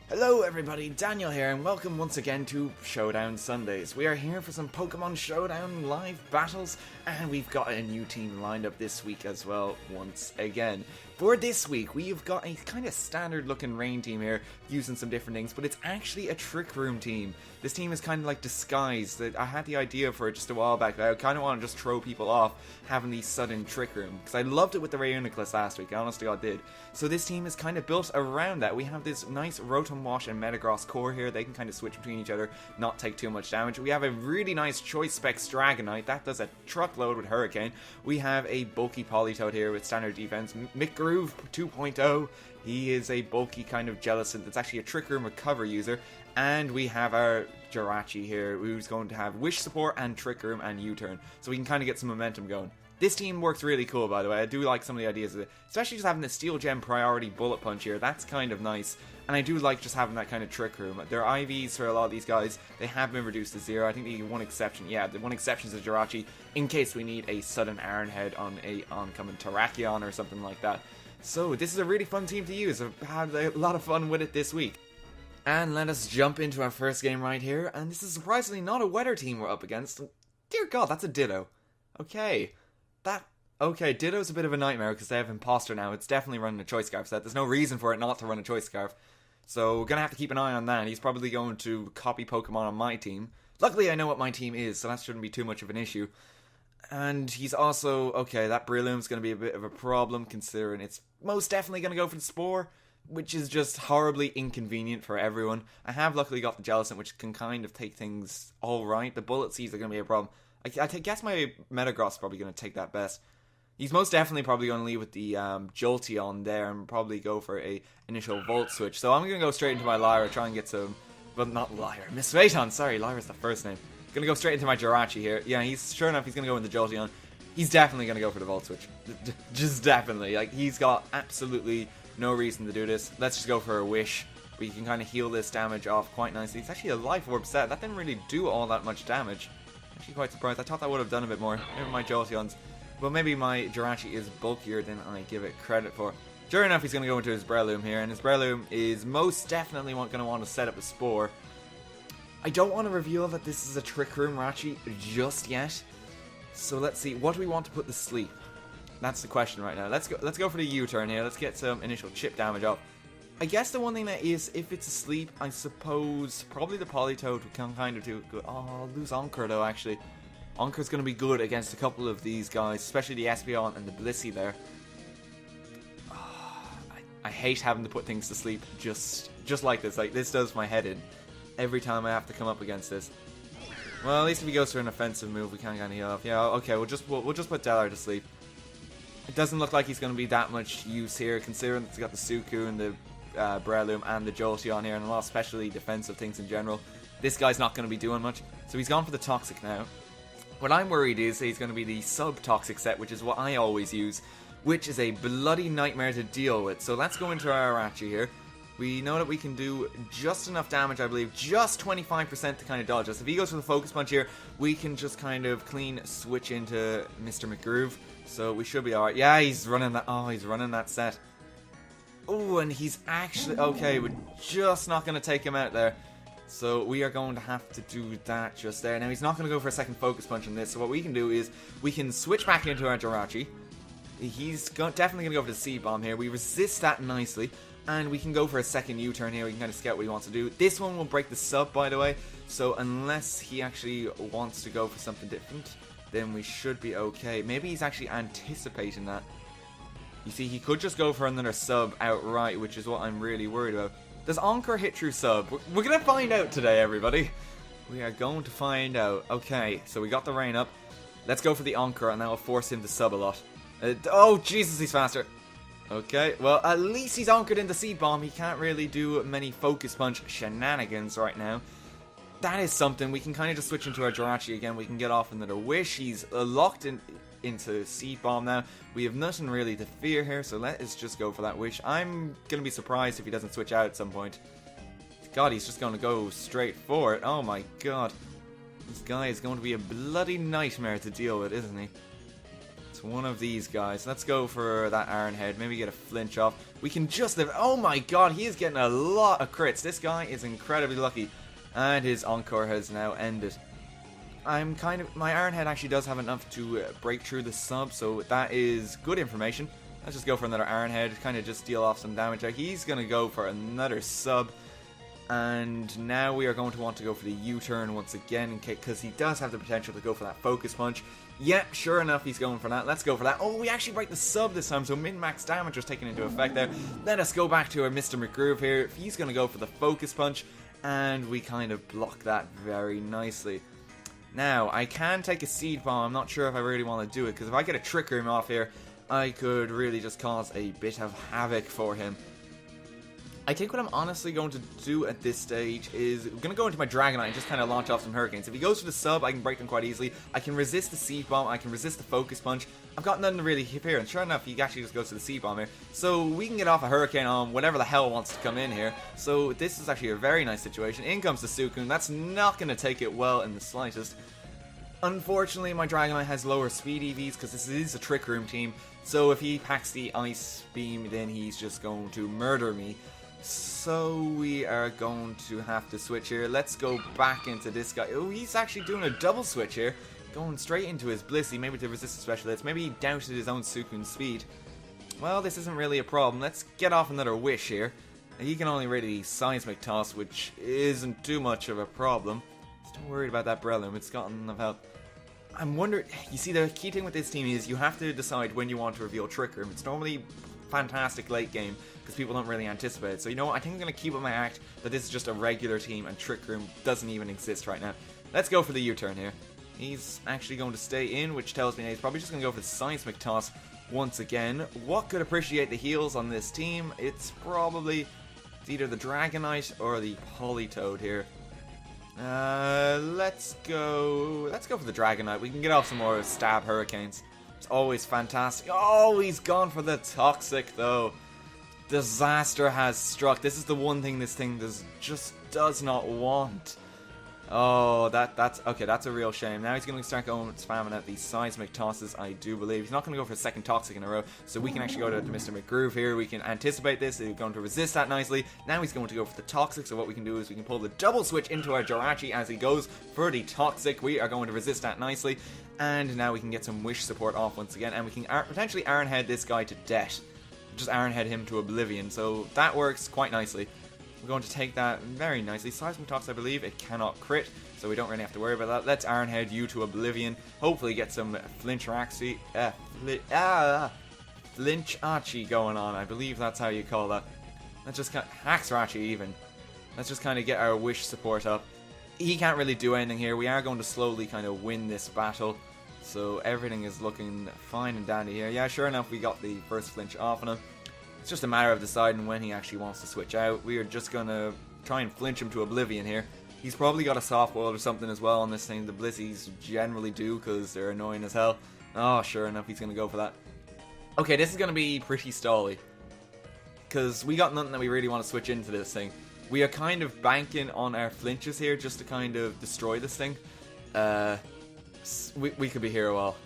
Hello everybody, Daniel here, and welcome once again to Showdown Sundays. We are here for some Pokemon Showdown live battles, and we've got a new team lined up this week as well, once again. For this week, we've got a kind of standard looking rain team here, using some different things, but it's actually a Trick Room team. This team is kind of like disguised. I had the idea for it just a while back, but I kind of want to just throw people off having these sudden Trick Room, because I loved it with the Reuniclus last week, I honestly God did. So this team is kind of built around that. We have this nice Rotom Wash and Metagross core here. They can kind of switch between each other, not take too much damage. We have a really nice Choice Specs Dragonite. That does a truckload with Hurricane. We have a bulky Politoad here with standard defense. McGroove 2.0. He is a bulky kind of Jellicent that's actually a Trick Room Recover user. And we have our Jirachi here, who's going to have Wish Support and Trick Room and U-Turn. So we can kind of get some momentum going. This team works really cool, by the way. I do like some of the ideas of it. Especially just having the Steel Gem priority Bullet Punch here. That's kind of nice. And I do like just having that kind of Trick Room. Their IVs for a lot of these guys, they have been reduced to 0. I think the one exception, yeah, the one exception is Jirachi, in case we need a sudden Iron Head on a oncoming Terrakion or something like that. So this is a really fun team to use. I've had a lot of fun with it this week. And let us jump into our first game right here. And this is surprisingly not a weather team we're up against. Dear God, that's a Ditto. Okay. Okay, Ditto's a bit of a nightmare because they have Imposter now. It's definitely running a Choice Scarf set. There's no reason for it not to run a Choice Scarf. So we're going to have to keep an eye on that. He's probably going to copy Pokemon on my team. Luckily, I know what my team is, so that shouldn't be too much of an issue. And he's also... Okay, that Breloom's going to be a bit of a problem considering it's most definitely going to go for the Spore, which is just horribly inconvenient for everyone. I have luckily got the Jellicent, which can kind of take things alright. The Bullet Seeds are going to be a problem. I guess my Metagross is probably going to take that best. He's most definitely probably going to leave with the Jolteon there and probably go for a initial Volt Switch. So I'm going to go straight into my Lyra, try and get some... Well, not Lyra. Miss Phaeton, sorry. Lyra's the first name. Going to go straight into my Jirachi here. Yeah, sure enough, he's going to go into the Jolteon. He's definitely going to go for the Volt Switch. Just definitely. Like, he's got absolutely no reason to do this. Let's just go for a Wish. We can kind of heal this damage off quite nicely. It's actually a Life Orb set. That didn't really do all that much damage. Actually quite surprised. I thought that would have done a bit more. Maybe my Jolteon's... Well, maybe my Jirachi is bulkier than I give it credit for. Sure enough, he's going to go into his Breloom here, and his Breloom is most definitely going to want to set up a Spore. I don't want to reveal that this is a Trick Room Rachi just yet. So let's see, what do we want to put to sleep? That's the question right now. Let's go for the U-turn here. Let's get some initial chip damage off. I guess the one thing that is, if it's asleep, I suppose probably the Politoad can kind of do good. Oh, I'll lose Anchor though, actually. Anchor's going to be good against a couple of these guys, especially the Espeon and the Blissey there. Oh, I hate having to put things to sleep just like this. Like, this does my head in every time I have to come up against this. Well, at least if he goes for an offensive move, we can kind of heal off. Yeah, okay, we'll just put Delar to sleep. It doesn't look like he's going to be that much use here, considering that he's got the Suicune and the Breloom and the Jolteon here, and a lot of specially defensive things in general. This guy's not going to be doing much, so he's gone for the Toxic now. What I'm worried is he's going to be the sub-Toxic set, which is what I always use, which is a bloody nightmare to deal with. So let's go into our Arachi here. We know that we can do just enough damage, I believe, just 25% to kind of dodge us. If he goes for the Focus Punch here, we can just kind of clean switch into Mr. McGroove. So we should be alright. Yeah, he's running that. Oh, he's running that set. Oh, and he's actually... Okay, we're just not going to take him out there. So we are going to have to do that just there. Now, he's not going to go for a second Focus Punch on this. So what we can do is we can switch back into our Jirachi. He's definitely going to go for the C-Bomb here. We resist that nicely. And we can go for a second U-turn here. We can kind of scout what he wants to do. This one will break the sub, by the way. So unless he actually wants to go for something different, then we should be okay. Maybe he's actually anticipating that. You see, he could just go for another sub outright, which is what I'm really worried about. Does Anchor hit through sub? We're going to find out today, everybody. We are going to find out. Okay, so we got the rain up. Let's go for the Anchor, and that will force him to sub a lot. Oh, Jesus, he's faster. Okay, well, at least he's anchored in the Seed Bomb. He can't really do many Focus Punch shenanigans right now. That is something. We can kind of just switch into our Jirachi again. We can get off another Wish. He's locked into Seed Bomb now. We have nothing really to fear here, so let's just go for that Wish. I'm going to be surprised if he doesn't switch out at some point. God, he's just going to go straight for it. Oh my God. This guy is going to be a bloody nightmare to deal with, isn't he? one of these guys. Let's go for that Iron Head. Maybe get a flinch off. We can just live. Oh my god, he is getting a lot of crits. This guy is incredibly lucky. And his Encore has now ended. My Iron Head actually does have enough to break through the sub, so that is good information. Let's just go for another Iron Head, kind of just deal off some damage. He's going to go for another sub. And now we are going to want to go for the U-turn once again, because he does have the potential to go for that Focus Punch. Yep, sure enough, he's going for that. Let's go for that. Oh, we actually break the sub this time, so min-max damage was taken into effect there. Let us go back to our Mr. McGroove here. He's going to go for the Focus Punch, and we kind of block that very nicely. Now, I can take a Seed Bomb. I'm not sure if I really want to do it, because if I get a Trick Room off here, I could really just cause a bit of havoc for him. I think what I'm honestly going to do at this stage is I'm going to go into my Dragonite and just kind of launch off some Hurricanes. If he goes for the sub, I can break them quite easily. I can resist the Seed Bomb, I can resist the Focus Punch. I've got nothing to really hit here, and sure enough, he actually just goes to the Seed Bomb here. So we can get off a Hurricane on whatever the hell wants to come in here. So this is actually a very nice situation. In comes the Suicune. That's not going to take it well in the slightest. Unfortunately, my Dragonite has lower speed EVs because this is a Trick Room team. So if he packs the Ice Beam, then he's just going to murder me. So we are going to have to switch here. Let's go back into this guy. Oh, he's actually doing a double switch here. Going straight into his Blissey, maybe to resist the special hits. Maybe he doubted his own Suicune's speed. Well, this isn't really a problem. Let's get off another Wish here. He can only really Seismic Toss, which isn't too much of a problem. Still worried about that Breloom. It's gotten enough help. I'm wondering, you see, the key thing with this team is you have to decide when you want to reveal Trick Room. It's normally fantastic late game because people don't really anticipate it. So you know what, I think I'm going to keep with my act that this is just a regular team and Trick Room doesn't even exist right now. Let's go for the U-turn here. He's actually going to stay in, which tells me he's probably just going to go for the Seismic Toss once again. What could appreciate the heals on this team? It's probably either the Dragonite or the Politoad here. Let's go for the Dragonite. We can get off some more Stab Hurricanes. It's always fantastic. Oh, he's gone for the Toxic though. Disaster has struck. This is the one thing this thing just does not want. Oh, that's okay. That's a real shame. Now he's going to start going spamming at these Seismic Tosses, I do believe. He's not going to go for a second Toxic in a row, so we can actually go to Mr. McGroove here. We can anticipate this. He's going to resist that nicely. Now he's going to go for the Toxic, so what we can do is we can pull the double switch into our Jirachi as he goes for the Toxic. We are going to resist that nicely, and now we can get some Wish support off once again, and we can potentially Iron Head this guy to death. Just Iron Head him to oblivion, so that works quite nicely. We're going to take that very nicely. Seismic Toss, I believe, it cannot crit, so we don't really have to worry about that. Let's Iron Head you to oblivion. Hopefully get some Flinchachi going on. I believe that's how you call that. Let's just Haxrachi even. Let's just kind of get our Wish support up. He can't really do anything here. We are going to slowly kind of win this battle. So everything is looking fine and dandy here. Yeah, sure enough, we got the first flinch off on him. It's just a matter of deciding when he actually wants to switch out. We are just going to try and flinch him to oblivion here. He's probably got a soft world or something as well on this thing. The Blizzies generally do because they're annoying as hell. Oh, sure enough, he's going to go for that. Okay, this is going to be pretty stally. Because we got nothing that we really want to switch into this thing. We are kind of banking on our flinches here just to kind of destroy this thing. We could be here a while.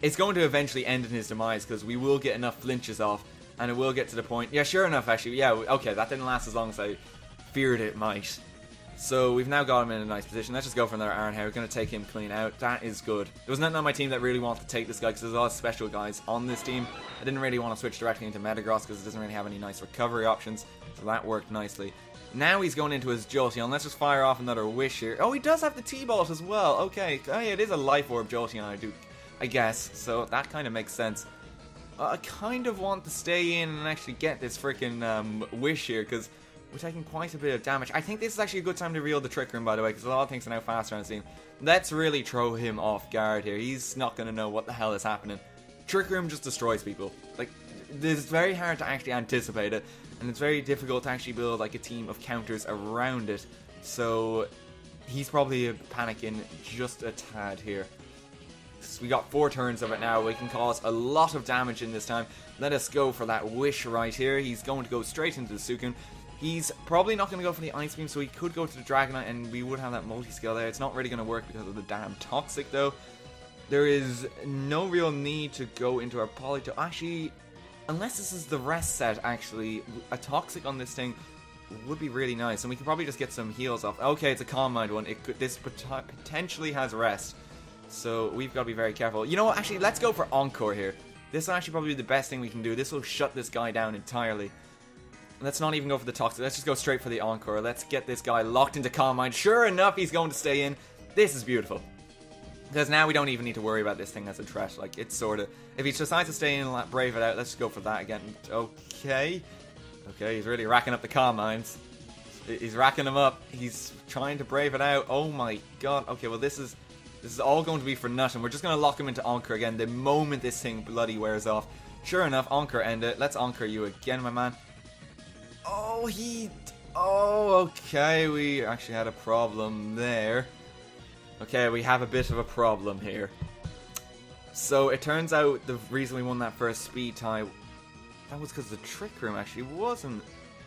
It's going to eventually end in his demise because we will get enough flinches off. And it will get to the point. Yeah, sure enough, actually. Yeah, okay, that didn't last as long as I feared it might. So we've now got him in a nice position. Let's just go for another Iron Head. We're going to take him clean out. That is good. There was nothing on my team that really wanted to take this guy because there's a lot of special guys on this team. I didn't really want to switch directly into Metagross because it doesn't really have any nice recovery options. So that worked nicely. Now he's going into his Jolteon. Let's just fire off another Wish here. Oh, he does have the T-Bolt as well. Okay. Oh, yeah, it is a Life Orb Jolteon, I guess. So that kind of makes sense. I kind of want to stay in and actually get this freaking Wish here, because we're taking quite a bit of damage. I think this is actually a good time to reveal the Trick Room, by the way, because a lot of things are now faster on the scene. Let's really throw him off guard here. He's not going to know what the hell is happening. Trick Room just destroys people. Like, it's very hard to actually anticipate it, and it's very difficult to actually build like a team of counters around it. So he's probably panicking just a tad here. We got 4 turns of it now. We can cause a lot of damage in this time. Let us go for that Wish right here. He's going to go straight into the Suicune. He's probably not going to go for the Ice Beam, so he could go to the Dragonite and we would have that multi-scale there. It's not really going to work because of the damn Toxic though. there is no real need to go into our Politoad. Actually, unless this is the rest set, actually, a Toxic on this thing would be really nice. And we could probably just get some heals off. Okay, it's a Calm Mind one. This potentially has rest. So we've got to be very careful. You know what? Actually, let's go for Encore here. This will actually probably be the best thing we can do. This will shut this guy down entirely. Let's not even go for the Toxic. Let's just go straight for the Encore. Let's get this guy locked into Calm Mind. Sure enough, he's going to stay in. This is beautiful. Because now we don't even need to worry about this thing as a threat. Like, it's sort of... If he decides to stay in and brave it out, let's just go for that again. Okay. Okay, he's really racking up the Calm Minds. He's racking them up. He's trying to brave it out. Oh my god. Okay, well this is all going to be for nothing. We're just going to lock him into Encore again the moment this thing bloody wears off. Sure enough, Encore ended. Let's Encore you again, my man. Oh, okay, we actually had a problem there. Okay, we have a bit of a problem here. So, it turns out the reason we won that first speed tie, that was because of the Trick Room, actually. It wasn't.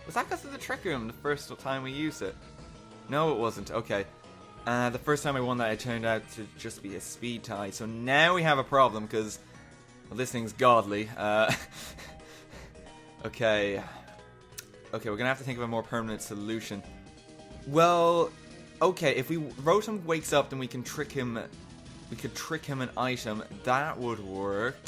Was that because of the Trick Room the first time we used it? No, it wasn't. Okay. The first time I won that, it turned out to just be a speed tie. So now we have a problem, because, well, this thing's godly. Okay. Okay, we're gonna have to think of a more permanent solution. Well, okay, if Rotom wakes up, then we can trick him. We could trick him an item. That would work.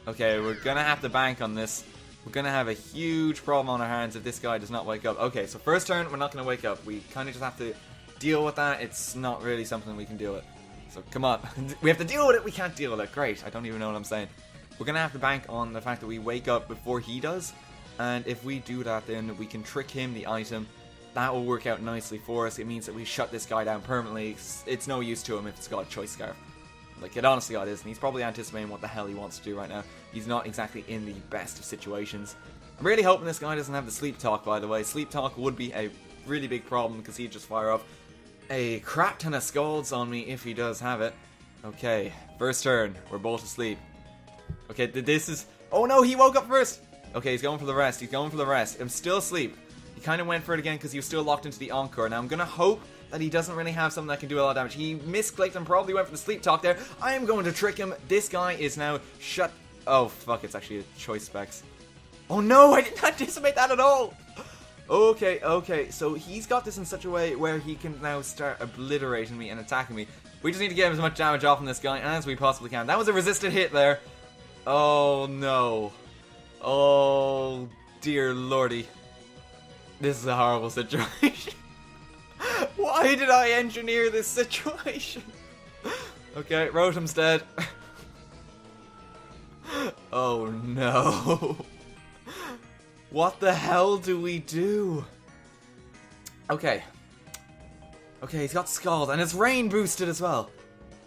Okay, we're gonna have to bank on this. We're gonna have a huge problem on our hands if this guy does not wake up. Okay, so first turn, we're not gonna wake up. We kind of just have to deal with that. It's not really something we can deal with. So come on, we have to deal with it. We can't deal with it. Great. I don't even know what I'm saying. We're gonna have to bank on the fact that we wake up before he does. And if we do that, then we can trick him the item. That will work out nicely for us. It means that we shut this guy down permanently. It's no use to him if it's got a Choice Scarf. Like, it honestly got is, and he's probably anticipating what the hell he wants to do right now. He's not exactly in the best of situations. I'm really hoping this guy doesn't have the Sleep Talk, by the way. Sleep Talk would be a really big problem, because he'd just fire off a crap ton of Scalds on me if he does have it. Okay, first turn. We're both asleep. Okay, this is... Oh no, he woke up first! Okay, he's going for the rest. He's going for the rest. I'm still asleep. He kind of went for it again because he was still locked into the Encore. Now, I'm going to hope that he doesn't really have something that can do a lot of damage. He misclicked and probably went for the Sleep Talk there. I am going to trick him. This guy is now shut... Oh, fuck. It's actually a Choice Specs. Oh, no. I didn't anticipate that at all. Okay, okay. So, he's got this in such a way where he can now start obliterating me and attacking me. We just need to get as much damage off on this guy as we possibly can. That was a resisted hit there. Oh, no. Oh, dear lordy. This is a horrible situation. Why did I engineer this situation? Okay, Rotom's dead. Oh no. What the hell do we do? Okay. Okay, he's got Scald, and his Rain boosted as well.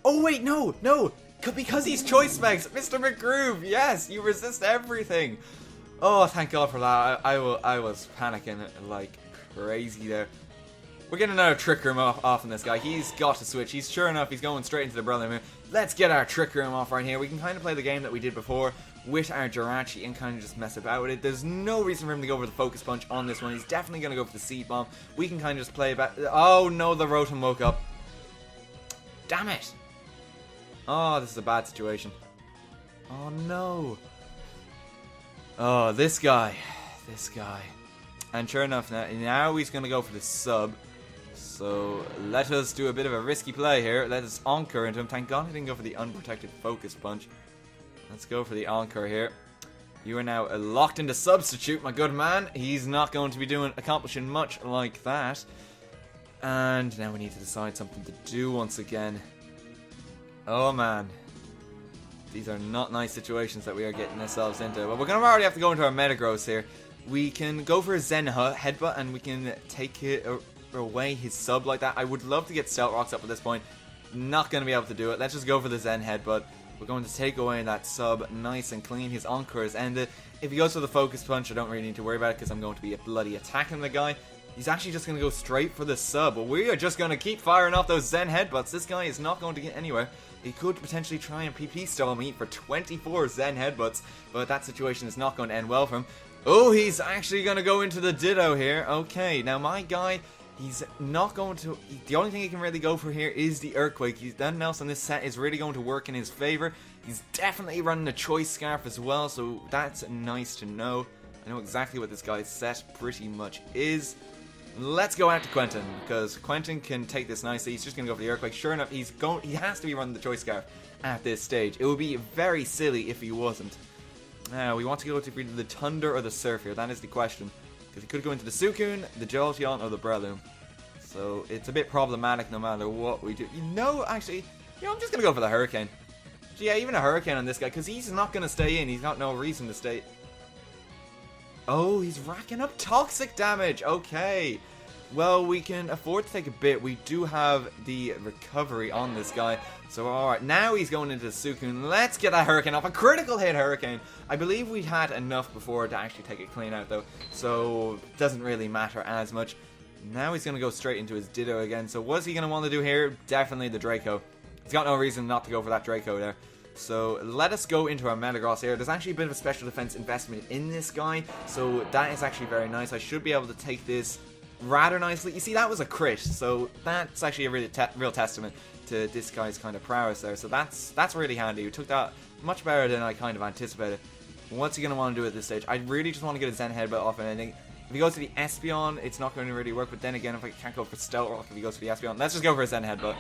Oh wait, no, no! Because he's Choice Specs! Mr. McGroove, yes! You resist everything! Oh, thank God for that. I was panicking like crazy there. We're getting another Trick Room off on this guy. He's got to switch. He's sure enough, he's going straight into the Brother Moon. Let's get our Trick Room off right here. We can kind of play the game that we did before with our Jirachi and kind of just mess about with it. There's no reason for him to go for the Focus Punch on this one. He's definitely going to go for the Seed Bomb. We can kind of just play about... Oh no, the Rotom woke up. Damn it. Oh, this is a bad situation. Oh no. Oh, this guy. This guy. And sure enough, now he's going to go for the sub. So, let us do a bit of a risky play here. Let us Encore into him. Thank God he didn't go for the unprotected Focus Punch. Let's go for the Encore here. You are now locked into Substitute, my good man. He's not going to be accomplishing much like that. And now we need to decide something to do once again. Oh, man. These are not nice situations that we are getting ourselves into. Well, we're going to already have to go into our Metagross here. We can go for a Zen Headbutt and we can take it away his sub like that. I would love to get Stealth Rocks up at this point. Not going to be able to do it. Let's just go for the Zen Headbutt. We're going to take away that sub nice and clean. His Encore is ended. If he goes for the Focus Punch, I don't really need to worry about it because I'm going to be bloody attacking the guy. He's actually just going to go straight for the sub. But we are just going to keep firing off those Zen Headbutts. This guy is not going to get anywhere. He could potentially try and PP stall me for 24 Zen Headbutts, but that situation is not going to end well for him. Oh, he's actually going to go into the Ditto here. Okay, now my guy, He's not going to... The only thing he can really go for here is the Earthquake. Nothing else on this set is really going to work in his favor. He's definitely running a Choice Scarf as well, so that's nice to know. I know exactly what this guy's set pretty much is. Let's go out to Quentin, because Quentin can take this nicely. He's just going to go for the Earthquake. Sure enough, he has to be running the Choice Scarf at this stage. It would be very silly if he wasn't. Now, we want to go to either the Thunder or the Surf here. That is the question. Because he could go into the Suicune, the Jolteon, or the Breloom. So it's a bit problematic no matter what we do. Actually, I'm just going to go for the Hurricane. Yeah, even a Hurricane on this guy, because he's not going to stay in. He's got no reason to stay. Oh, he's racking up toxic damage. Okay. Well, we can afford to take a bit. We do have the recovery on this guy. So, alright, now he's going into the Suicune. Let's get that Hurricane off. A critical hit Hurricane. I believe we had enough before to actually take it clean out, though. So, it doesn't really matter as much. Now he's going to go straight into his Ditto again. So, what's he going to want to do here? Definitely the Draco. He's got no reason not to go for that Draco there. So, let us go into our Metagross here. There's actually a bit of a special defense investment in this guy. So, that is actually very nice. I should be able to take this rather nicely. You see, that was a crit, so that's actually a really real testament to this guy's kind of prowess there. So that's really handy. You took that much better than I kind of anticipated. What's he going to want to do at this stage? I really just want to get a Zen Headbutt off, and I think if he goes to the Espeon, it's not going to really work. But then again, if I can't go for Stealth Rock, if he goes for the Espeon, let's just go for a Zen Headbutt.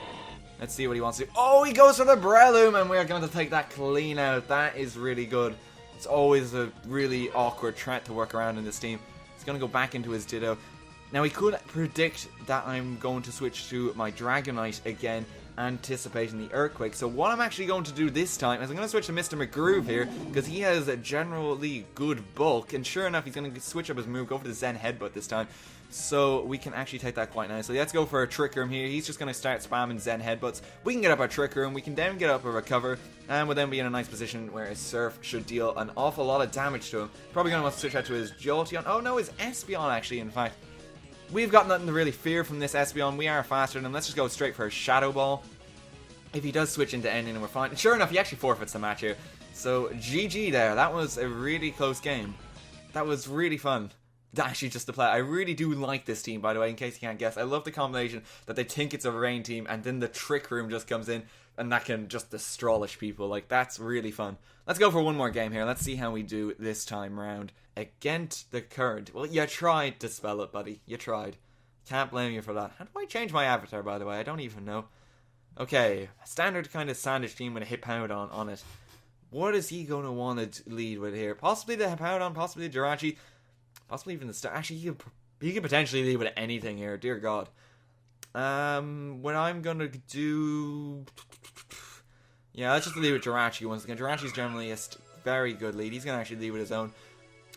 Let's see what he wants to do. Oh, he goes for the Breloom, and we're going to take that clean out. That is really good. It's always a really awkward threat to work around in this team. He's going to go back into his Ditto. Now, he could predict that I'm going to switch to my Dragonite again, anticipating the Earthquake. So what I'm actually going to do this time is I'm going to switch to Mr. McGroove here, because he has a generally good bulk, and sure enough, he's going to switch up his move, go for the Zen Headbutt this time, so we can actually take that quite nicely. Let's go for a Trick Room here. He's just going to start spamming Zen Headbutts. We can get up our Trick Room, we can then get up a Recover, and we'll then be in a nice position where his Surf should deal an awful lot of damage to him. Probably going to want to switch out to his Jolteon. Oh no, his Espeon actually, in fact. We've got nothing to really fear from this Espeon. We are faster than him. Let's just go straight for a Shadow Ball. If he does switch into ending, we're fine. Sure enough, he actually forfeits the match here. So, GG there. That was a really close game. That was really fun. Actually, just to play. I really do like this team, by the way, in case you can't guess. I love the combination that they think it's a rain team, and then the Trick Room just comes in, and that can just destroyish people. Like, that's really fun. Let's go for one more game here. Let's see how we do this time round. Against the Current. Well, you tried to spell it, buddy. You tried. Can't blame you for that. How do I change my avatar, by the way? I don't even know. Okay. Standard kind of Sandwich team with a Hippowdon on it. What is he going to want to lead with here? Possibly the Hippowdon, possibly the Jirachi, possibly even the Star. Actually, he could potentially lead with anything here. Dear God. What I'm going to do... Yeah, let's just lead with Jirachi once again. Jirachi's generally a very good lead. He's going to actually lead with his own.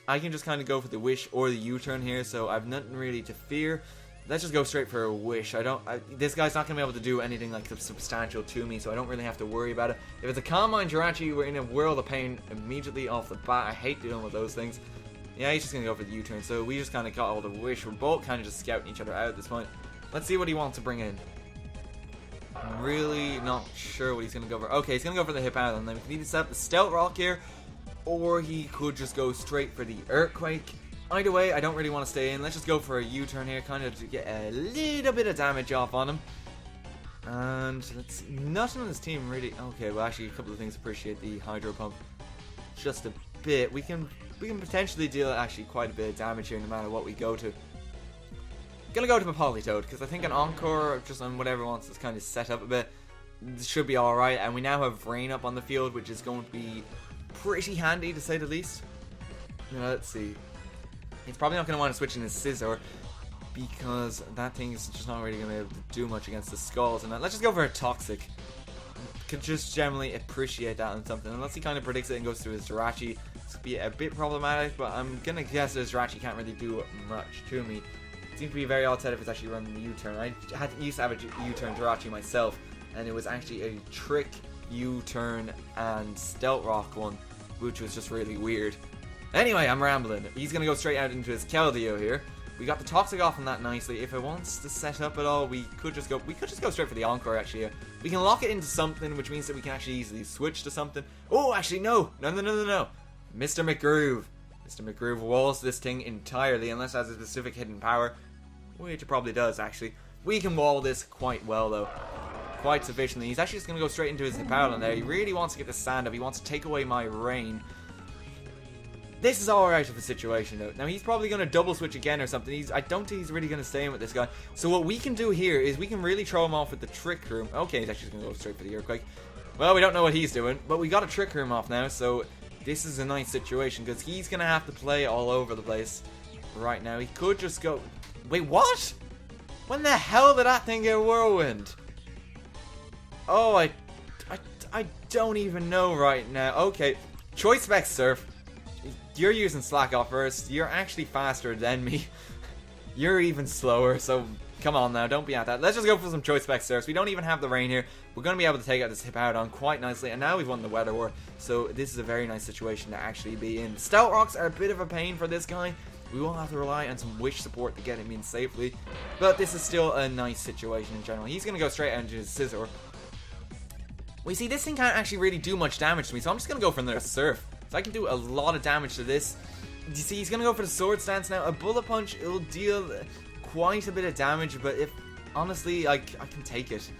I can just kind of go for the Wish or the U-turn here, so I've nothing really to fear. Let's just go straight for a Wish. This guy's not going to be able to do anything like substantial to me, so I don't really have to worry about it. If it's a Calm Mind Jirachi, we're in a world of pain immediately off the bat. I hate dealing with those things. Yeah, he's just going to go for the U-turn, so we just kind of got all the Wish. We're both kind of just scouting each other out at this point. Let's see what he wants to bring in. I'm really not sure what he's going to go for. Okay, he's going to go for the Hippowdon. Then we can either set up the Stealth Rock here, or he could just go straight for the Earthquake. Either way, I don't really want to stay in. Let's just go for a U-turn here, kind of to get a little bit of damage off on him. And let's see, nothing on this team really. Okay, well actually a couple of things appreciate the Hydro Pump. Just a bit. We can potentially deal actually quite a bit of damage here no matter what we go to. I'm gonna go to my Politoad because I think an Encore just on whatever wants to kind of set up a bit should be alright. And we now have Rain up on the field, which is going to be pretty handy to say the least. Let's see. He's probably not going to want to switch in his Scizor because that thing's just not really going to be able to do much against the Skulls. And let's just go for a Toxic. Could just generally appreciate that on something. Unless he kind of predicts it and goes through his Jirachi. This could be a bit problematic, but I'm going to guess that his Jirachi can't really do much to me. It seems to be very odd set if it's actually running the U-turn. I used to have a U-turn Jirachi myself, and it was actually a Trick U-turn and Stealth Rock one, which was just really weird. Anyway, I'm rambling. He's going to go straight out into his Keldeo here. We got the Toxic off on that nicely. If it wants to set up at all, we could just go straight for the Encore actually here. We can lock it into something, which means that we can actually easily switch to something. Oh, actually no. No. Mr. McGroove. Mr. McGroove walls this thing entirely unless it has a specific hidden power. which it probably does, actually. We can wall this quite well, though. Quite sufficiently. He's actually just going to go straight into his Hippowdon there. He really wants to get the sand up. He wants to take away my rain. This is alright of a situation, though. Now, he's probably going to double switch again or something. I don't think he's really going to stay in with this guy. So what we can do here is we can really throw him off with the Trick Room. Okay, he's actually going to go straight for the Earthquake. Well, we don't know what he's doing, but we got a Trick Room off now, so this is a nice situation, because he's going to have to play all over the place right now. He could just go... Wait, what? When the hell did that thing get Whirlwind? Oh, I don't even know right now. Okay, Choice Spec Surf. You're using Slack Off first. You're actually faster than me. You're even slower, so come on now, don't be at that. Let's just go for some Choice Spec Surfs. We don't even have the rain here. We're going to be able to take out this Hippowdon quite nicely, and now we've won the Weather War, so this is a very nice situation to actually be in. Stout Rocks are a bit of a pain for this guy. We will have to rely on some Wish support to get him in safely, but this is still a nice situation in general. He's going to go straight into his Scizor. We see this thing can't actually really do much damage to me, so I'm just going to go for another Surf. So I can do a lot of damage to this. You see, he's going to go for the Sword Stance now. A Bullet Punch, it'll deal quite a bit of damage, but if honestly, I can take it.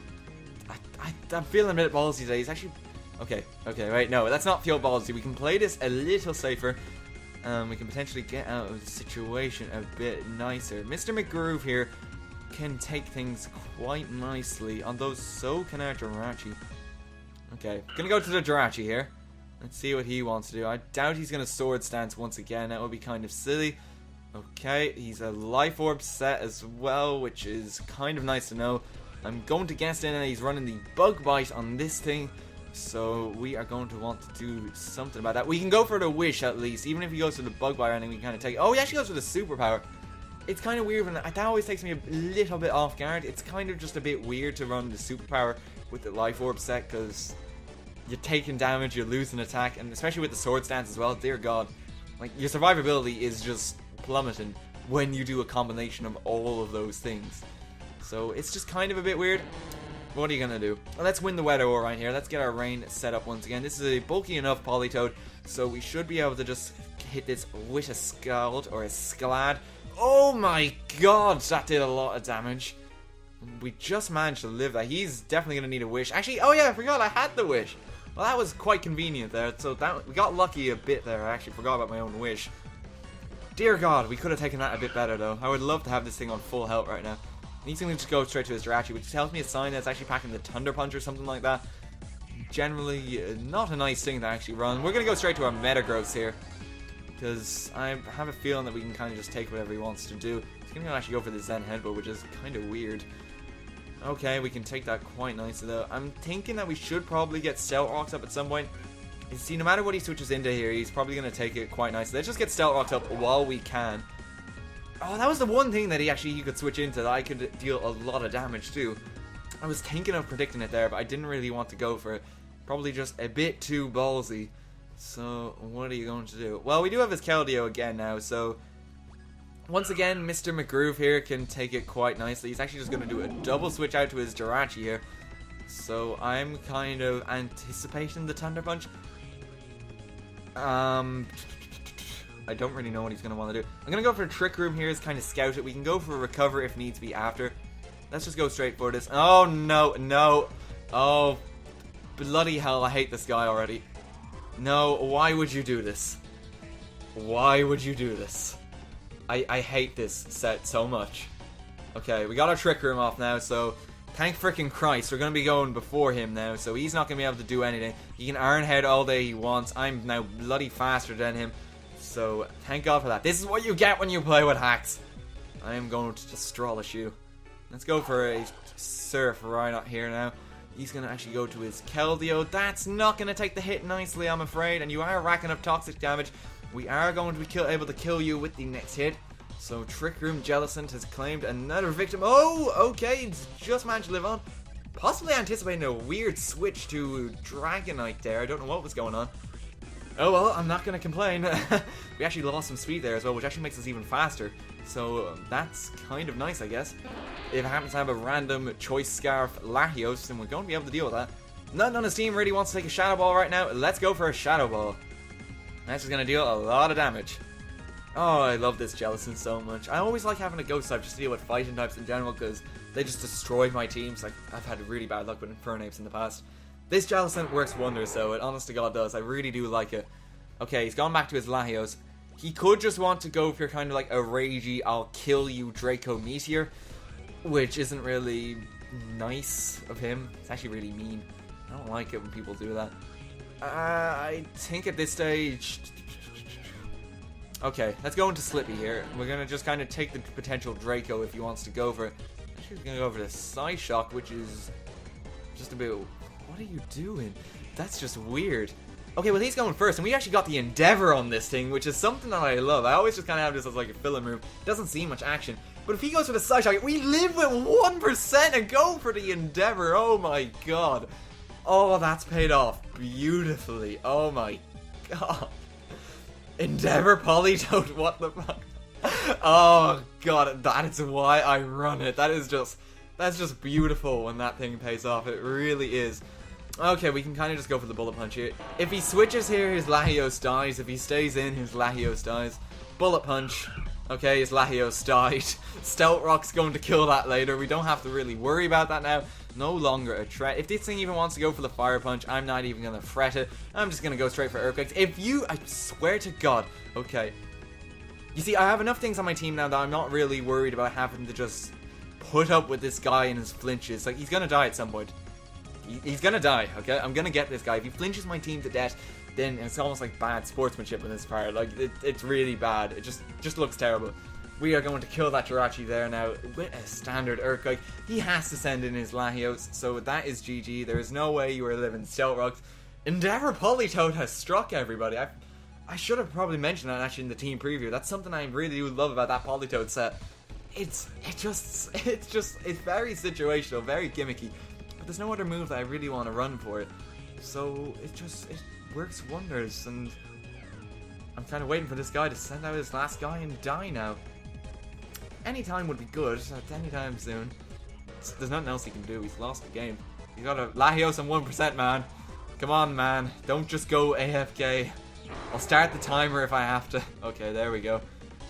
I'm feeling a bit ballsy today. He's actually... Okay, wait, no, let's not feel ballsy. We can play this a little safer. We can potentially get out of the situation a bit nicer. Mr. McGroove here can take things quite nicely, although so can our Jirachi. Okay, gonna go to the Jirachi here. Let's see what he wants to do. I doubt he's gonna Sword Stance once again. That would be kind of silly. Okay, he's a Life Orb set as well, which is kind of nice to know. I'm going to guess in that he's running the Bug Bite on this thing, so we are going to want to do something about that. We can go for the Wish at least, even if he goes for the Bug Bite or anything, we can kind of take... Oh, he actually goes for the Superpower. It's kind of weird, when that always takes me a little bit off guard. It's kind of just a bit weird to run the Superpower with the Life Orb set, because you're taking damage, you're losing attack, and especially with the Sword Stance as well, dear god. Like, your survivability is just plummeting when you do a combination of all of those things. So it's just kind of a bit weird. What are you gonna do? Well, let's win the Weather War right here. Let's get our rain set up once again. This is a bulky enough Politoad, so we should be able to just hit this with a Scald or a Sclad. Oh my god, that did a lot of damage. We just managed to live that. He's definitely gonna need a Wish. Actually, oh yeah, I forgot I had the Wish. Well, that was quite convenient there. So that we got lucky a bit there. I actually forgot about my own Wish. Dear god, we could have taken that a bit better though. I would love to have this thing on full health right now. He's going to just go straight to his Jirachi, which tells me a sign that it's actually packing the Thunder Punch or something like that. Generally, not a nice thing to actually run. We're going to go straight to our Metagross here, because I have a feeling that we can kind of just take whatever he wants to do. He's going to actually go for the Zen Headbutt, which is kind of weird. Okay, we can take that quite nicely though. I'm thinking that we should probably get Stealth Rocks up at some point. You see, no matter what he switches into here, he's probably going to take it quite nicely. Let's just get Stealth Rocks up while we can. Oh, that was the one thing that he could switch into that I could deal a lot of damage to. I was thinking of predicting it there, but I didn't really want to go for it. Probably just a bit too ballsy. So, what are you going to do? Well, we do have his Keldeo again now, so... Once again, Mr. McGroove here can take it quite nicely. He's actually just going to do a double switch out to his Jirachi here. So, I'm kind of anticipating the Thunder Punch. I don't really know what he's going to want to do. I'm going to go for a Trick Room here, is kind of scout it. We can go for a Recover if needs be after. Let's just go straight for this. Oh, no, no. Oh, bloody hell, I hate this guy already. No, why would you do this? Why would you do this? I hate this set so much. Okay, we got our Trick Room off now, so thank frickin' Christ, we're going to be going before him now, so he's not going to be able to do anything. He can Iron Head all day he wants. I'm now bloody faster than him. So, thank God for that. This is what you get when you play with hacks. I am going to destroy you. Let's go for a Surf right out here now. He's going to actually go to his Keldeo. That's not going to take the hit nicely, I'm afraid. And you are racking up toxic damage. We are going to be able to kill you with the next hit. So, Trick Room Jellicent has claimed another victim. Oh, okay. He's just managed to live on. Possibly anticipating a weird switch to Dragonite there. I don't know what was going on. Oh well, I'm not going to complain. We actually lost some speed there as well, which actually makes us even faster. So that's kind of nice, I guess. If it happens to have a random Choice Scarf Latios, then we're going to be able to deal with that. None on his team really wants to take a Shadow Ball right now. Let's go for a Shadow Ball. That's just going to deal a lot of damage. Oh, I love this Jellicent so much. I always like having a ghost type just to deal with fighting types in general, because they just destroy my teams. Like, I've had really bad luck with Infernape's in the past. This Jellicent works wonders, though. It honest to God does. I really do like it. Okay, he's gone back to his Latios. He could just want to go for kind of like a ragey, I'll kill you Draco Meteor, which isn't really nice of him. It's actually really mean. I don't like it when people do that. I think at this stage... Okay, let's go into Slippy here. We're going to just kind of take the potential Draco if he wants to go for it. Actually, he's going to go for the Psyshock, which is just a bit... What are you doing? That's just weird. Okay, well, he's going first, and we actually got the Endeavor on this thing, which is something that I love. I always just kind of have this as like a filler move. Doesn't see much action. But if he goes for the Psyshock, we live with 1% and go for the Endeavor. Oh my god. Oh, that's paid off beautifully. Oh my god. Endeavor Politoad, what the fuck? Oh god, that is why I run it. That's just beautiful when that thing pays off. It really is. Okay, we can kind of just go for the Bullet Punch here. If he switches here, his Latios dies. If he stays in, his Latios dies. Bullet Punch. Okay, his Latios died. Stealth Rock's going to kill that later. We don't have to really worry about that now. No longer a threat. If this thing even wants to go for the Fire Punch, I'm not even going to fret it. I'm just going to go straight for Earthquakes. I swear to God. Okay. You see, I have enough things on my team now that I'm not really worried about having to just put up with this guy and his flinches. Like, he's going to die at some point. He's going to die, okay? I'm going to get this guy. If he flinches my team to death, then it's almost like bad sportsmanship on this part. Like, it's really bad. It just looks terrible. We are going to kill that Jirachi there now with a standard Earthquake. He has to send in his Latios, so that is GG. There is no way you are living Stealth Rocks. Endeavor Politoad has struck everybody. I should have probably mentioned that actually in the team preview. That's something I really do love about that Politoad set. It's very situational, very gimmicky. But there's no other move that I really want to run for it. So it works wonders, and I'm kind of waiting for this guy to send out his last guy and die now. Anytime would be good, anytime soon. There's nothing else he can do, he's lost the game. He's got a Latios on 1%, man. Come on, man, don't just go AFK. I'll start the timer if I have to. Okay, there we go.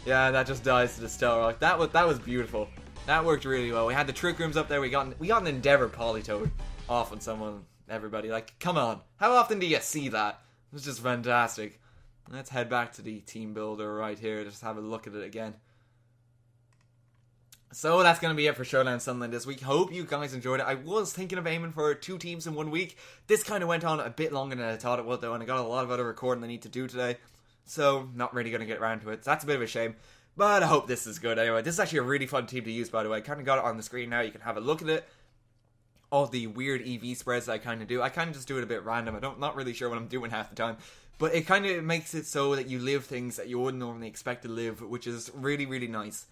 Yeah, that just dies to the Stealth Rock. That was beautiful. That worked really well. We had the Trick Rooms up there, we got an Endeavor Politoad off on someone, everybody. Like, come on. How often do you see that? It was just fantastic. Let's head back to the team builder right here, just have a look at it again. So that's going to be it for Showdown Sunday this week. Hope you guys enjoyed it. I was thinking of aiming for 2 teams in 1 week. This kind of went on a bit longer than I thought it would, though, and I got a lot of other recording I need to do today. So, not really going to get around to it. So that's a bit of a shame. But I hope this is good anyway. This is actually a really fun team to use, by the way. I kind of got it on the screen now. You can have a look at it. All the weird EV spreads that I kind of do. I kind of just do it a bit random. Not really sure what I'm doing half the time. But it kind of makes it so that you live things that you wouldn't normally expect to live, which is really, really nice.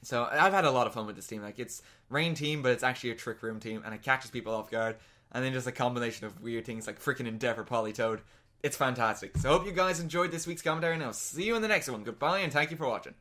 So I've had a lot of fun with this team. Like, it's Rain team, but it's actually a Trick Room team, and it catches people off guard. And then just a combination of weird things like freaking Endeavor Politoad. It's fantastic. So I hope you guys enjoyed this week's commentary, and I'll see you in the next one. Goodbye, and thank you for watching.